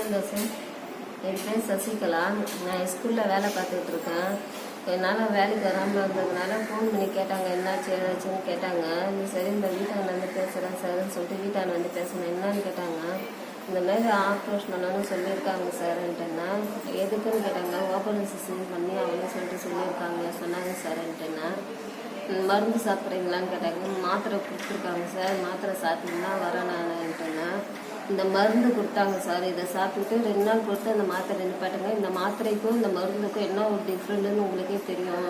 வணக்கம் தோசை. என் பேர் சசிகலா. நான் ஸ்கூலில் வேலை பார்த்துட்ருக்கேன். என்னால் வேலைக்கு வராமல் இருந்ததுனால ஃபோன் பண்ணி கேட்டாங்க, என்னாச்சு ஏதாச்சுன்னு கேட்டாங்க. நீ சரி இந்த வீட்டாண்ட வந்து பேசுகிறேன் சார்ன்னு சொல்லிட்டு வீட்டாண்ட வந்து பேசுனேன். என்னன்னு கேட்டாங்க. இந்த மாதிரி ஆப்ரேஷன் பண்ணணும்னு சொல்லியிருக்காங்க சார்ன்ட்டுன்னா. எதுக்குன்னு கேட்டாங்க. ஓப்பன் சிஸ்டம் பண்ணி அவங்க சொல்லிட்டு சொன்னாங்க சார்ன்ட்டுன்னா. மருந்து சாப்பிட்றீங்களான்னு கேட்டாங்க. மாத்திரை கொடுத்துருக்காங்க சார், மாத்திரை சாப்பிட்டீங்கன்னா வரேன் நான்ட்டுன்னா. இந்த மருந்து கொடுத்தாங்க சார், இதை சாப்பிட்டுட்டு 2 நாள் கொடுத்து அந்த மாத்திரை நிப்பாட்டுங்க. இந்த மாத்திரைக்கும் இந்த மருந்துக்கும் என்ன ஒரு டிஃப்ரெண்ட்டுன்னு உங்களுக்கே தெரியும்,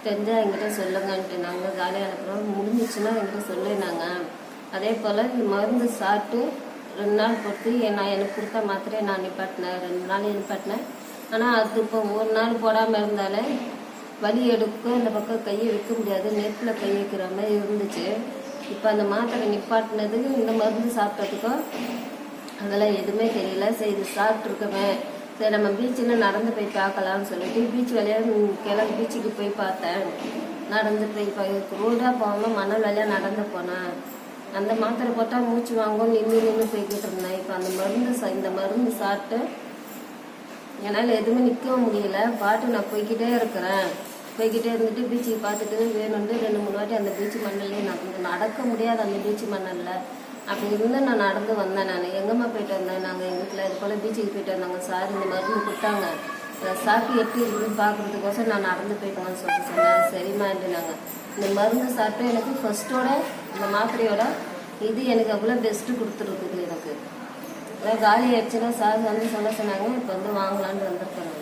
தெரிஞ்சால் என்கிட்ட சொல்லுங்கன்ட்டு நாங்கள் காலையில் அனுப்புகிறோம். முடிஞ்சிச்சுன்னா என்கிட்ட சொல்லினாங்க. அதே போல் இந்த மருந்து சாப்பிட்டு 2 நாள் பொறுத்து எனக்கு கொடுத்த மாத்திரையை நான் நிப்பாட்டினேன். 2 நாள் நிப்பாட்டினேன். ஆனால் அது இப்போ 1 நாள் போடாமல் இருந்தாலே வலி எடுக்கும், இந்த பக்கம் கையை வைக்க முடியாது, நெட்டில் கை வைக்கிற மாதிரி இருந்துச்சு. இப்போ அந்த மாத்திரை நிப்பாட்டினதுக்கு இந்த மருந்து சாப்பிட்டதுக்கும் அதெல்லாம் எதுவுமே தெரியல. சரி இது சாப்பிட்ருக்கமே, சரி நம்ம பீச்சில் நடந்து போய் பார்க்கலாம்னு சொல்லிட்டு பீச் வழியாக பீச்சுக்கு போய் பார்த்தேன். நடந்து போய் ரோடாக போகாமல் மணல் வழியாக நடந்து போனேன். அந்த மாத்திரை போட்டால் மூச்சு வாங்கும், நின்று போய்கிட்டு இருந்தேன். இப்போ அந்த இந்த மருந்து சாப்பிட்டு என்னால் எதுவுமே நிற்கவும் முடியல. பாட்டு நான் போய்கிட்டே இருக்கிறேன். போய்கிட்டே இருந்துட்டு பீச்சுக்கு பார்த்துட்டு வேணும்ட்டு 2-3 வாட்டி அந்த பீச்சு மண்ணல்லே நடக்க முடியாது. அந்த பீச்சு மண்ணல்ல அப்படி இருந்து நான் நடந்து வந்தேன். நான் எங்கம்மா போயிட்டு வந்தேன். நாங்கள் எங்கள் வீட்டில் இது போல் பீச்சுக்கு போயிட்டு வந்தாங்க சார், இந்த மருந்து கொடுத்தாங்க, அதை சாப்பிட்டு எப்படி இருக்குதுன்னு பார்க்குறதுக்கோசம் நான் நடந்து போயிட்டோங்கன்னு சொல்லிட்டு சொன்னேன். சரிம்மான்ட்டு நாங்கள் இந்த மருந்து சாப்பிட்டு எனக்கு ஃபஸ்ட்டோட இந்த மாத்திரையோட இது எனக்கு அவ்வளோ பெஸ்ட்டு கொடுத்துருக்குது. எனக்கு காலி ஆயிடுச்சுன்னா சார் வந்து சொன்னாங்க. இப்போ வந்து வாங்கலான்னு வந்திருக்கேன்.